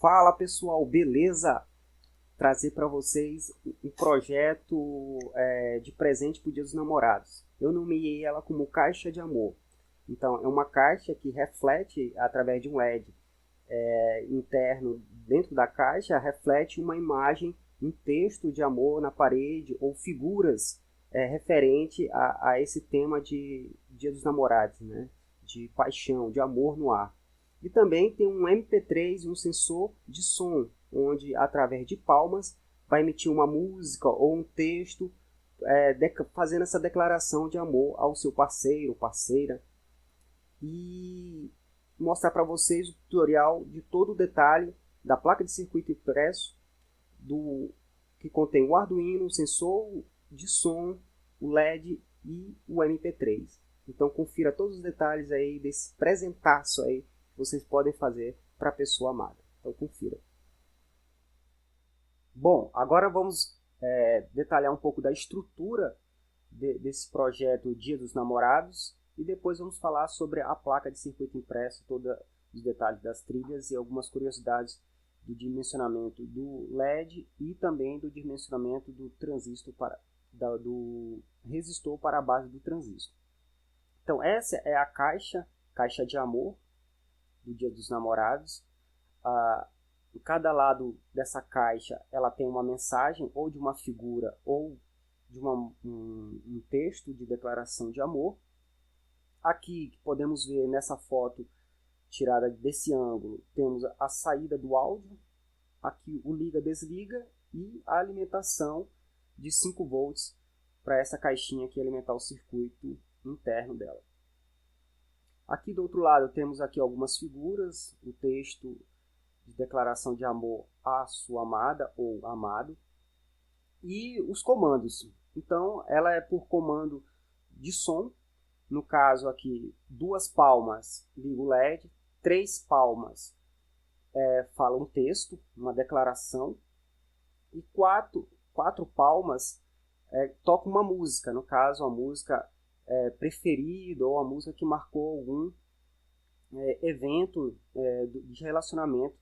Fala pessoal, beleza? Trazer para vocês um projeto de presente para o Dia dos Namorados. Eu nomeei ela como Caixa de Amor. Então, é uma caixa que reflete, através de um LED interno dentro da caixa, reflete uma imagem, um texto de amor na parede ou figuras referente a esse tema de Dia dos Namorados, né? De paixão, de amor no ar. E também tem um MP3 e um sensor de som, onde através de palmas vai emitir uma música ou um texto fazendo essa declaração de amor ao seu parceiro, parceira. E mostrar para vocês o tutorial de todo o detalhe da placa de circuito impresso, que contém o Arduino, o sensor de som, o LED e o MP3. Então confira todos os detalhes aí desse presentaço aí que vocês podem fazer para a pessoa amada. Então confira. Bom, agora vamos detalhar um pouco da estrutura desse projeto Dia dos Namorados e depois vamos falar sobre a placa de circuito impresso, todos os detalhes das trilhas e algumas curiosidades do dimensionamento do LED e também do dimensionamento do transistor do resistor para a base do transistor. Então essa é a caixa de amor do Dia dos Namorados. Em cada lado dessa caixa ela tem uma mensagem ou de uma figura ou de um texto de declaração de amor. Aqui podemos ver nessa foto tirada desse ângulo, temos a saída do áudio, aqui o liga-desliga e a alimentação de 5 volts para essa caixinha aqui alimentar o circuito interno dela. Aqui do outro lado temos aqui algumas figuras, o texto de declaração de amor à sua amada ou amado e os comandos. Então ela é por comando de som. No caso aqui, 2 palmas liga o LED, 3 palmas fala um texto, uma declaração, e 4 palmas toca uma música, no caso a música preferida ou a música que marcou algum evento de relacionamento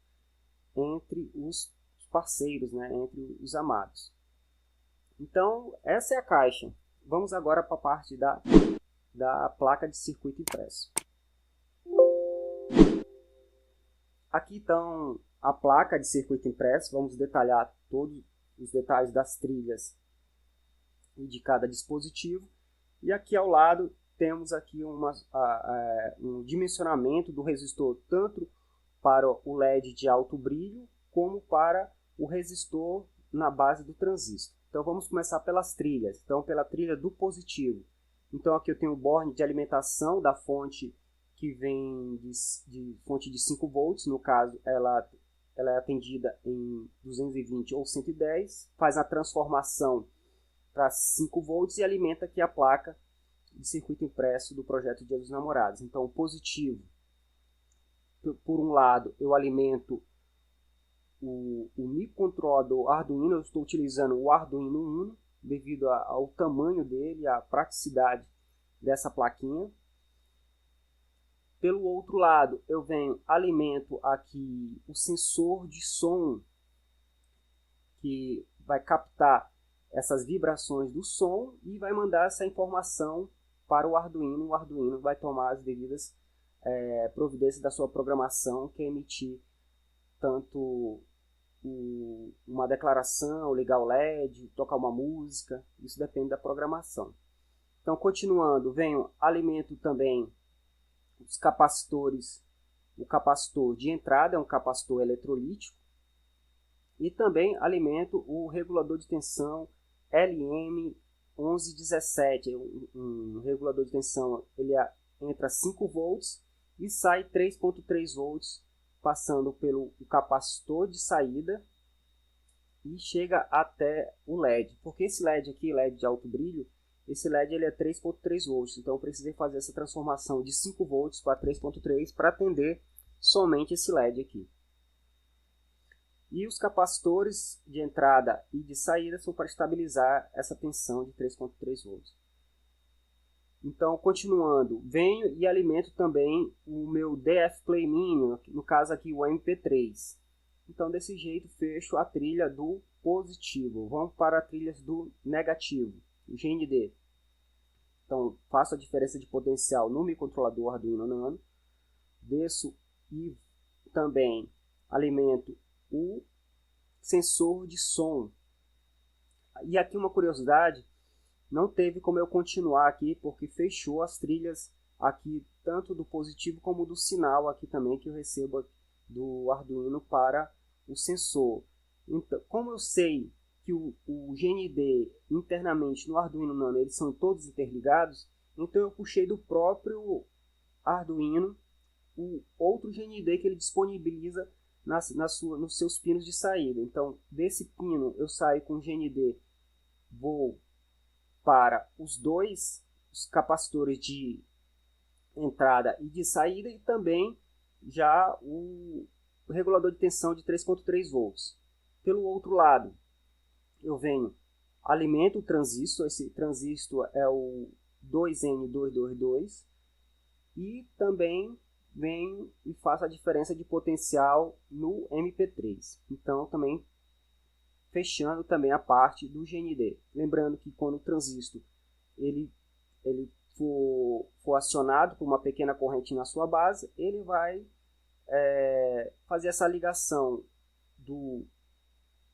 entre os parceiros, né, entre os amados. Então essa é a caixa. Vamos agora para a parte da placa de circuito impresso. Aqui então a placa de circuito impresso, vamos detalhar todos os detalhes das trilhas e de cada dispositivo. E aqui ao lado temos aqui um dimensionamento do resistor tanto para o LED de alto brilho como para o resistor na base do transistor. Então vamos começar pelas trilhas. Então pela trilha do positivo. Então aqui eu tenho o borne de alimentação da fonte que vem de fonte de 5 volts, no caso ela é atendida em 220 ou 110, faz a transformação para 5 volts e alimenta aqui a placa de circuito impresso do projeto Dia dos Namorados. Então o positivo, por um lado eu alimento o microcontrolador Arduino, eu estou utilizando o Arduino Uno, devido ao tamanho dele, à praticidade dessa plaquinha. Pelo outro lado, eu alimento aqui o sensor de som, que vai captar essas vibrações do som e vai mandar essa informação para o Arduino. O Arduino vai tomar as devidas providências da sua programação, que é emitir tanto uma declaração, ligar o LED, tocar uma música, isso depende da programação. Então, continuando, alimento também os capacitores. O capacitor de entrada é um capacitor eletrolítico e também alimento o regulador de tensão LM1117, um regulador de tensão, ele entra 5 volts e sai 3.3 volts, passando pelo capacitor de saída e chega até o LED. Porque esse LED aqui, LED de alto brilho, esse LED ele é 3.3 volts. Então eu precisei fazer essa transformação de 5 volts para 3.3 para atender somente esse LED aqui. E os capacitores de entrada e de saída são para estabilizar essa tensão de 3.3 volts. Então, continuando, venho e alimento também o meu DF Play Mini, no caso aqui o MP3. Então, desse jeito, fecho a trilha do positivo. Vamos para a trilha do negativo, o GND. Então, faço a diferença de potencial no microcontrolador Arduino Nano. Desço e também alimento o sensor de som. E aqui uma curiosidade, não teve como eu continuar aqui, porque fechou as trilhas aqui, tanto do positivo como do sinal aqui também, que eu recebo do Arduino para o sensor. Então, como eu sei que o GND internamente no Arduino Nano, eles são todos interligados, então eu puxei do próprio Arduino o outro GND que ele disponibiliza nos seus pinos de saída. Então, desse pino eu saio com o GND, vou para os dois capacitores de entrada e de saída, e também já o regulador de tensão de 3.3 volts. Pelo outro lado, eu venho, alimento o transistor, esse transistor é o 2N222, e também venho e faço a diferença de potencial no MP3. Então, também fechando também a parte do GND. Lembrando que quando o transistor ele for acionado por uma pequena corrente na sua base, ele vai fazer essa ligação do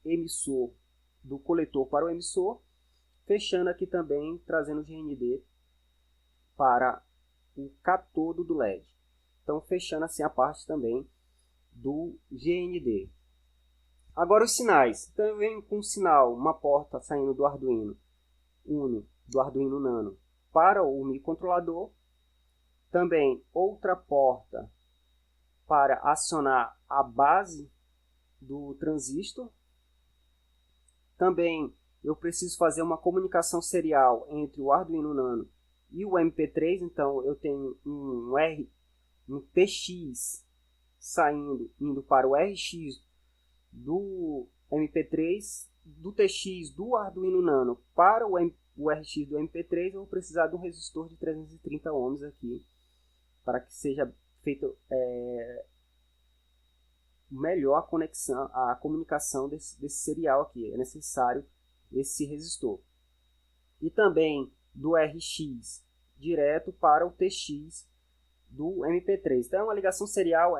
emissor, do coletor para o emissor, fechando aqui também, trazendo o GND para o catodo do LED. Então, fechando assim a parte também do GND. Agora os sinais. Então, eu venho com um sinal, uma porta saindo do Arduino Uno, do Arduino Nano, para o microcontrolador. Também outra porta para acionar a base do transistor. Também eu preciso fazer uma comunicação serial entre o Arduino Nano e o MP3. Então, eu tenho um TX indo para o RX do MP3, do TX do Arduino Nano para o RX do MP3, eu vou precisar de um resistor de 330 ohms aqui, para que seja feita melhor a comunicação desse serial aqui. É necessário esse resistor. E também do RX direto para o TX do MP3. Então, é uma ligação serial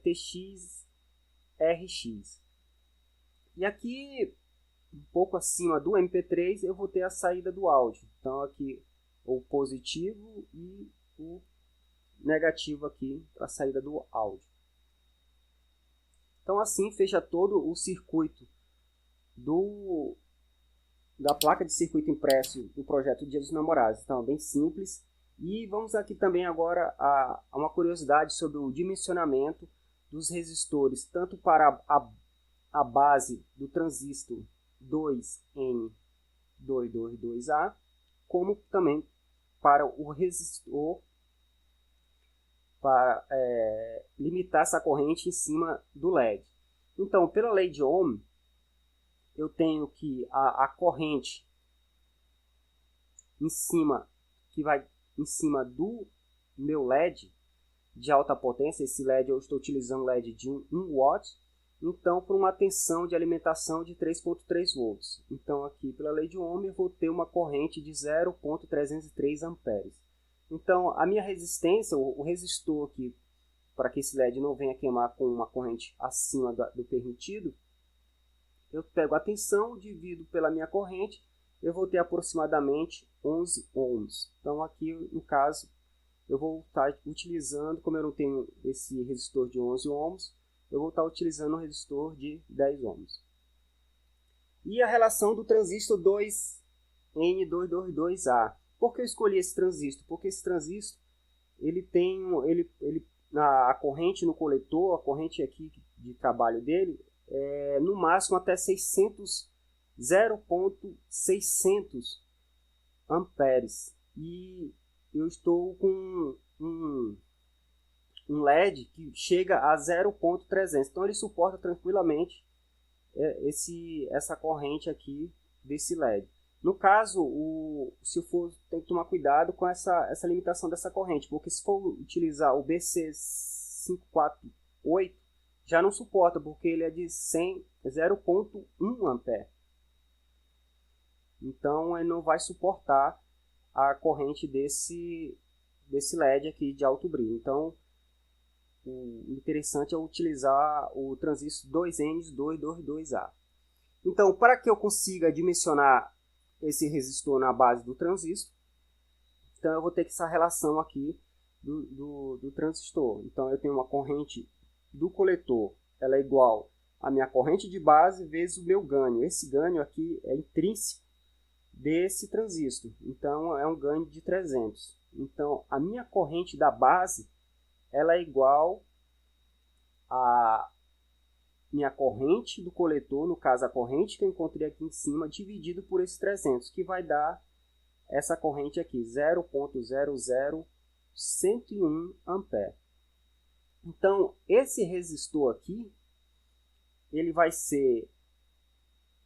TX-RX. E aqui, um pouco acima do MP3, eu vou ter a saída do áudio. Então, aqui o positivo e o negativo aqui para a saída do áudio. Então, assim fecha todo o circuito da placa de circuito impresso do projeto Dia dos Namorados. Então, bem simples. E vamos aqui também agora a uma curiosidade sobre o dimensionamento dos resistores, tanto para a base do transistor 2N222A, como também para o resistor, para limitar essa corrente em cima do LED. Então, pela lei de Ohm, eu tenho que a corrente em cima, que vai em cima do meu LED de alta potência, esse LED eu estou utilizando LED de 1 watt, então por uma tensão de alimentação de 3.3 volts. Então aqui pela lei de Ohm eu vou ter uma corrente de 0.303 amperes. Então a minha resistência, o resistor aqui, para que esse LED não venha queimar com uma corrente acima do permitido, eu pego a tensão, divido pela minha corrente, eu vou ter aproximadamente 11 ohms. Então aqui no caso eu vou estar utilizando, como eu não tenho esse resistor de 11 ohms, eu vou estar utilizando um resistor de 10 ohms. E a relação do transistor 2N222A. Por que eu escolhi esse transistor? Porque esse transistor ele tem a corrente no coletor, a corrente aqui de trabalho dele, no máximo até 0.600 amperes. E eu estou com um LED que chega a 0.300. Então ele suporta tranquilamente essa corrente aqui desse LED. No caso, se for, tem que tomar cuidado com essa limitação dessa corrente, porque se for utilizar o BC548, já não suporta, porque ele é de 0,1 ampere. Então ele não vai suportar a corrente desse LED aqui de alto brilho. Então o interessante é utilizar o transistor 2N222A. Então, para que eu consiga dimensionar esse resistor na base do transistor, então eu vou ter essa relação aqui do transistor. Então eu tenho uma corrente do coletor, ela é igual à minha corrente de base vezes o meu ganho. Esse ganho aqui é intrínseco desse transistor, então é um ganho de 300. Então a minha corrente da base, ela é igual a minha corrente do coletor, no caso a corrente que eu encontrei aqui em cima, dividido por esses 300, que vai dar essa corrente aqui, 0,00101 ampere. Então esse resistor aqui, ele vai ser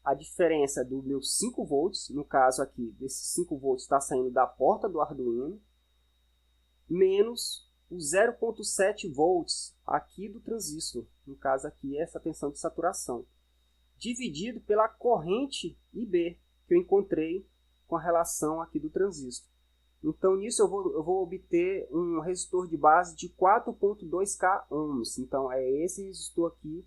a diferença do meu 5 volts, no caso aqui, desses 5 volts está saindo da porta do Arduino, menos os 0,7 volts aqui do transistor, no caso aqui essa tensão de saturação, dividido pela corrente IB que eu encontrei com a relação aqui do transistor. Então nisso eu vou obter um resistor de base de 4,2K ohms. Então é esse resistor aqui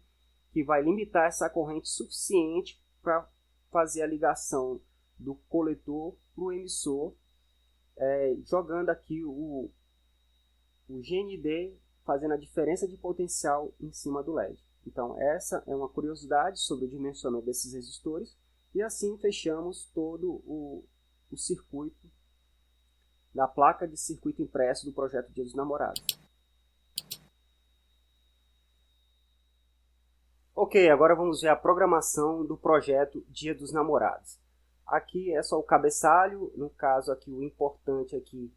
que vai limitar essa corrente suficiente para fazer a ligação do coletor para o emissor, jogando aqui o GND, fazendo a diferença de potencial em cima do LED. Então essa é uma curiosidade sobre o dimensionamento desses resistores, e assim fechamos todo o circuito da placa de circuito impresso do projeto Dia dos Namorados. Ok, agora vamos ver a programação do projeto Dia dos Namorados. Aqui é só o cabeçalho, no caso aqui o importante aqui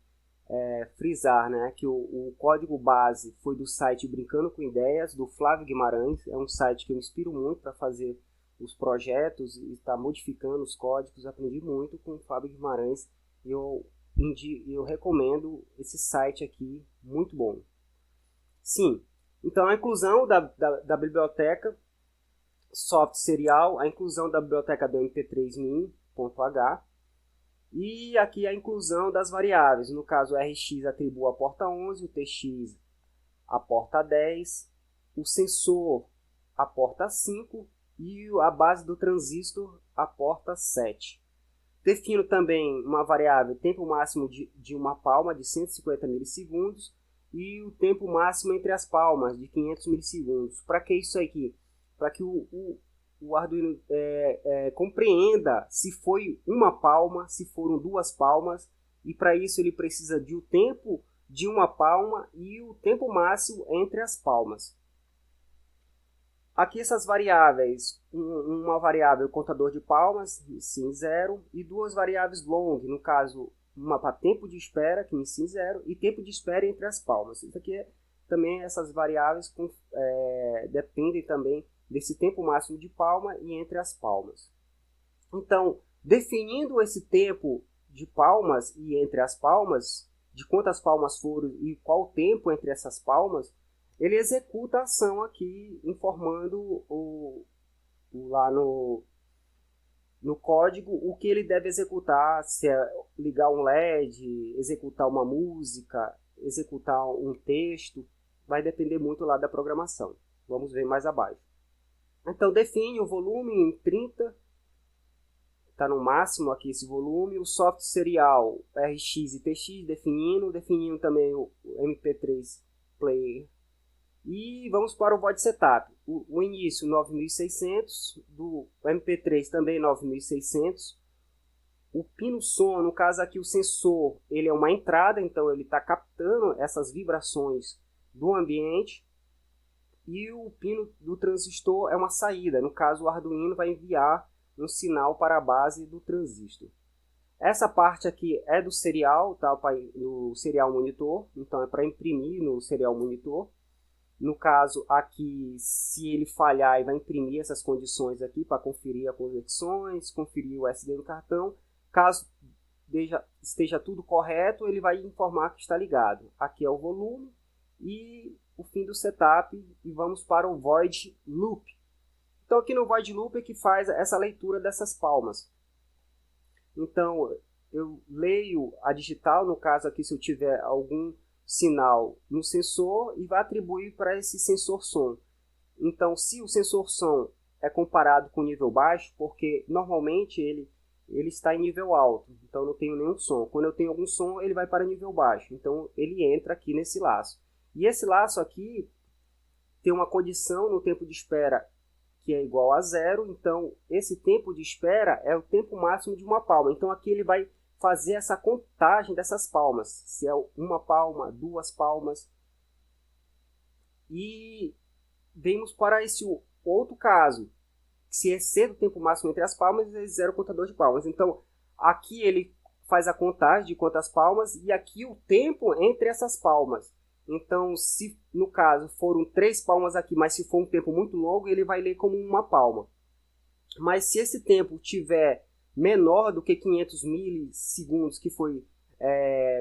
é frisar, né, que o código base foi do site Brincando com Ideias, do Flávio Guimarães. É um site que eu me inspiro muito para fazer os projetos e estar modificando os códigos. Aprendi muito com o Flávio Guimarães e eu recomendo esse site aqui, muito bom. Sim, então a inclusão da biblioteca soft serial, a inclusão da biblioteca do mp3min.h, e aqui a inclusão das variáveis. No caso, o RX atribui a porta 11, o TX a porta 10, o sensor a porta 5 e a base do transistor a porta 7. Defino também uma variável tempo máximo de uma palma de 150 milissegundos e o tempo máximo entre as palmas de 500 milissegundos. Para que isso aqui? Para que o Arduino compreenda se foi uma palma, se foram 2 palmas, e para isso ele precisa de o tempo de uma palma e o tempo máximo entre as palmas. Aqui essas variáveis, uma variável contador de palmas, sim 0, e 2 variáveis long, no caso uma para tempo de espera, que me sim 0, e tempo de espera entre as palmas. Isso aqui também, essas variáveis dependem também desse tempo máximo de palma e entre as palmas. Então, definindo esse tempo de palmas e entre as palmas, de quantas palmas foram e qual o tempo entre essas palmas, ele executa a ação aqui, informando lá no código o que ele deve executar, se é ligar um LED, executar uma música, executar um texto, vai depender muito lá da programação. Vamos ver mais abaixo. Então define o volume em 30, está no máximo aqui esse volume, o soft serial RX e TX definindo também o MP3 player. E vamos para o void setup. O início 9600, do MP3 também 9600. O pino som, no caso aqui o sensor, ele é uma entrada, então ele está captando essas vibrações do ambiente. E o pino do transistor é uma saída, no caso o Arduino vai enviar um sinal para a base do transistor. Essa parte aqui é do serial, tá? Do serial monitor, então é para imprimir no serial monitor. No caso aqui, se ele falhar, ele vai imprimir essas condições aqui para conferir as conexões, conferir o SD do cartão. Caso esteja tudo correto, ele vai informar que está ligado. Aqui é o volume e o fim do setup e vamos para o void loop. Então aqui no void loop é que faz essa leitura dessas palmas. Então eu leio a digital, no caso aqui se eu tiver algum sinal no sensor, e vai atribuir para esse sensor som. Então se o sensor som é comparado com nível baixo, porque normalmente ele está em nível alto, então eu não tenho nenhum som. Quando eu tenho algum som, ele vai para nível baixo, então ele entra aqui nesse laço. E esse laço aqui tem uma condição no tempo de espera que é igual a zero, então esse tempo de espera é o tempo máximo de uma palma. Então aqui ele vai fazer essa contagem dessas palmas, se é uma palma, duas palmas. E vemos para esse outro caso, se excede o tempo máximo entre as palmas, ele zera o contador de palmas. Então aqui ele faz a contagem de quantas palmas e aqui o tempo entre essas palmas. Então, se no caso foram 3 palmas aqui, mas se for um tempo muito longo, ele vai ler como uma palma. Mas se esse tempo tiver menor do que 500 milissegundos que foi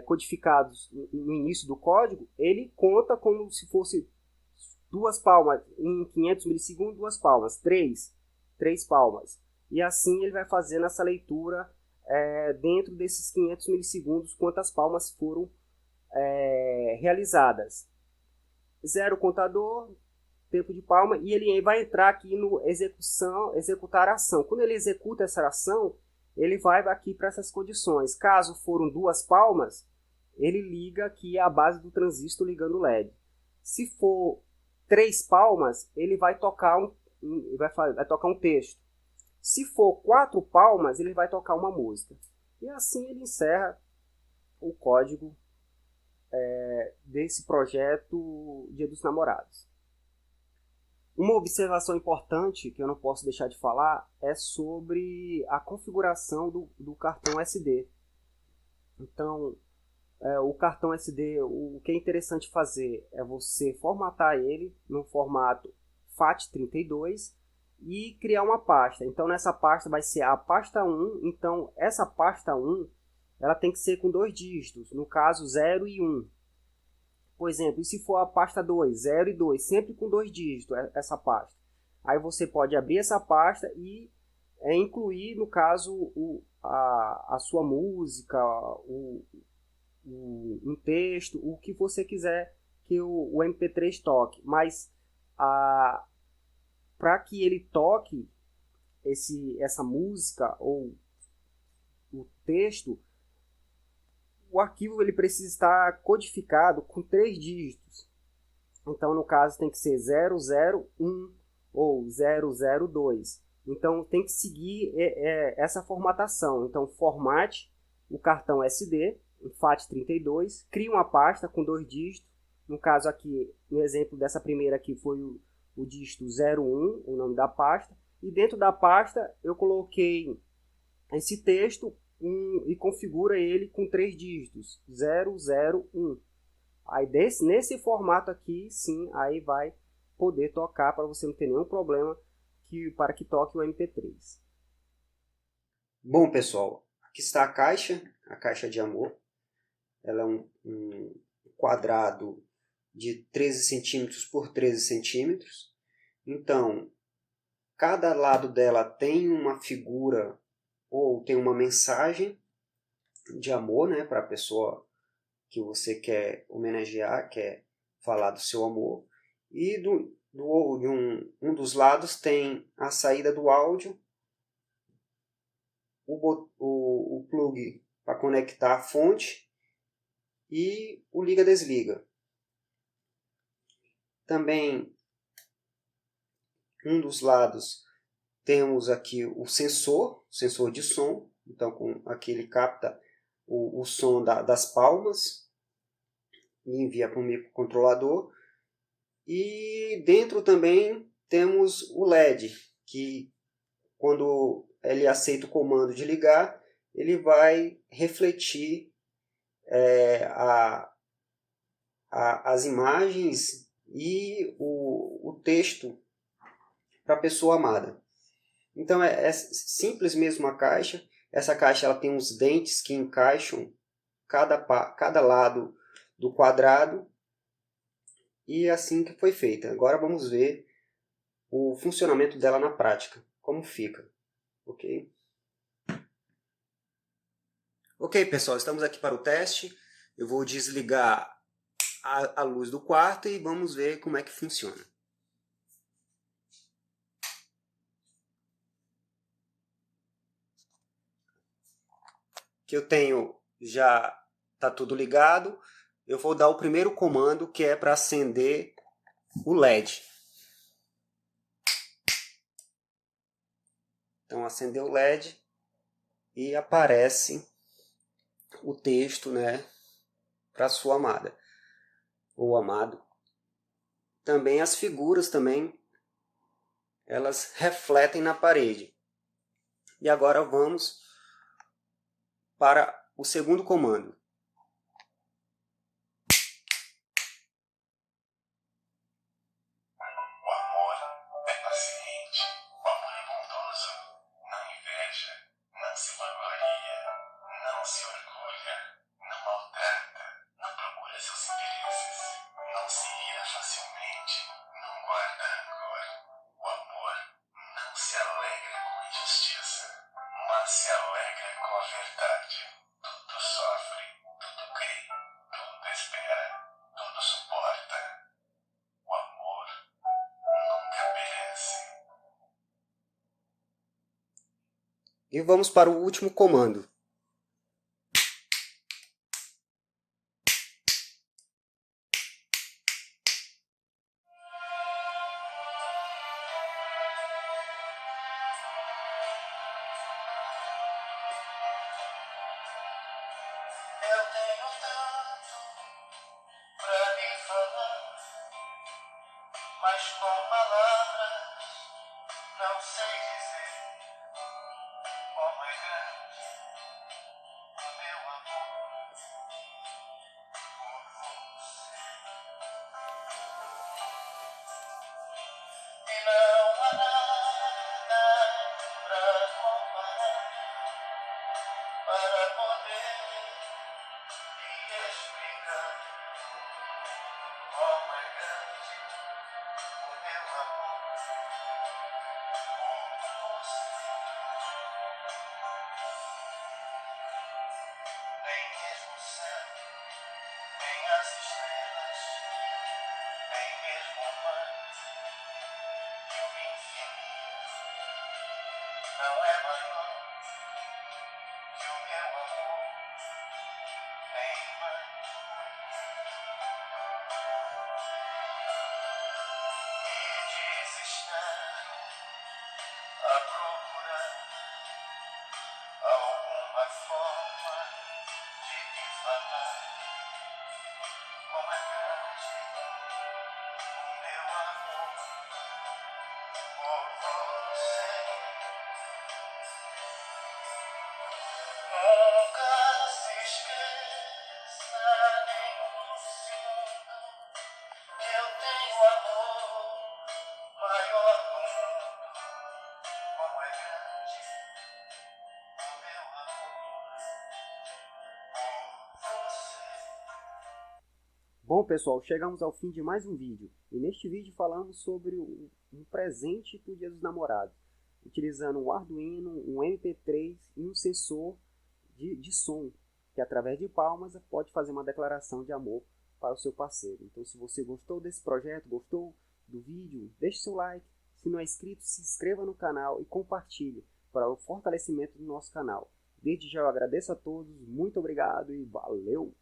codificados no início do código, ele conta como se fosse 2 palmas em 500 milissegundos, 2 palmas, 3 palmas. E assim ele vai fazendo essa leitura dentro desses 500 milissegundos, quantas palmas foram realizadas. Zero contador, tempo de palma, e ele vai entrar aqui no executar a ação. Quando ele executa essa ação, ele vai aqui para essas condições. Caso foram 2 palmas, ele liga aqui a base do transistor ligando o LED. Se for 3 palmas, ele vai tocar vai tocar um texto. Se for 4 palmas, ele vai tocar uma música. E assim ele encerra o código desse projeto Dia dos Namorados. Uma observação importante que eu não posso deixar de falar é sobre a configuração do cartão SD. Então, o cartão SD, o que é interessante fazer é você formatar ele no formato FAT32 e criar uma pasta. Então, nessa pasta vai ser a pasta 1. Então, essa pasta 1 ela tem que ser com 2 dígitos, no caso 0 e 1. Por exemplo, e se for a pasta 2, 0 e 2, sempre com 2 dígitos essa pasta. Aí você pode abrir essa pasta e incluir, no caso, a sua música, um texto, o que você quiser que o MP3 toque. Mas para que ele toque essa música ou o texto, o arquivo ele precisa estar codificado com 3 dígitos. Então, no caso, tem que ser 001 ou 002. Então, tem que seguir essa formatação. Então, formate o cartão SD, o FAT32, cria uma pasta com 2 dígitos. No caso aqui, no exemplo dessa primeira aqui, foi o dígito 01, o nome da pasta. E dentro da pasta, eu coloquei esse texto e configura ele com 3 dígitos, 001. Aí nesse formato aqui, sim, aí vai poder tocar para você não ter nenhum problema para que toque o MP3. Bom, pessoal, aqui está a caixa de amor. Ela é um quadrado de 13 centímetros por 13 centímetros. Então, cada lado dela tem uma figura ou tem uma mensagem de amor, né, para a pessoa que você quer homenagear, quer falar do seu amor. E de um dos lados tem a saída do áudio, o plug para conectar a fonte e o liga-desliga. Também, um dos lados, temos aqui o sensor de som. Então, aqui ele capta o som das palmas e envia para o microcontrolador. E dentro também temos o LED, que quando ele aceita o comando de ligar, ele vai refletir as imagens e o texto para a pessoa amada. Então é simples mesmo a caixa. Essa caixa ela tem uns dentes que encaixam cada lado do quadrado. e é assim que foi feita. Agora vamos ver o funcionamento dela na prática, como fica, ok? Ok, pessoal, estamos aqui para o teste. Eu vou desligar a luz do quarto e vamos ver como é que funciona. Que eu tenho já está tudo ligado. Eu vou dar o primeiro comando, que é para acender o LED. Então acendeu o LED e aparece o texto, né, para sua amada ou amado. Também as figuras também, elas refletem na parede. E agora vamos para o segundo comando. O amor é paciente, o amor é bondoso, não inveja, não se vangloria, não se orgulha, não maltrata, não procura seus interesses, não se ira facilmente, não guarda rancor. O amor não se alegra com a injustiça, mas se alegra com a verdade. Tudo sofre, tudo crê, tudo espera, tudo suporta. O amor nunca perece. E vamos para o último comando. Eu tenho tanto pra lhe falar, mas com palavras não sei dizer como é grande o meu amor por você. E não há nada pra comparar, para poder lhe explicar como é grande o meu amor por você. Nem mesmo o céu, nem as estrelas, nem mesmo o mar e o infinito não é maior que o meu amor, nem mais. E desestar a procurar alguma forma de lhe falar como é grande o meu amor por você. Nunca se esqueça nem um segundo que eu tenho amor maior do mundo. Como é grande o meu amor por você. Bom, pessoal, chegamos ao fim de mais um vídeo. E neste vídeo falamos sobre um presente para o Dia dos Namorados, utilizando um Arduino, um MP3 e um sensor de som, que através de palmas pode fazer uma declaração de amor para o seu parceiro. Então, se você gostou desse projeto, gostou do vídeo, deixe seu like. Se não é inscrito, se inscreva no canal e compartilhe para o fortalecimento do nosso canal. Desde já eu agradeço a todos, muito obrigado e valeu!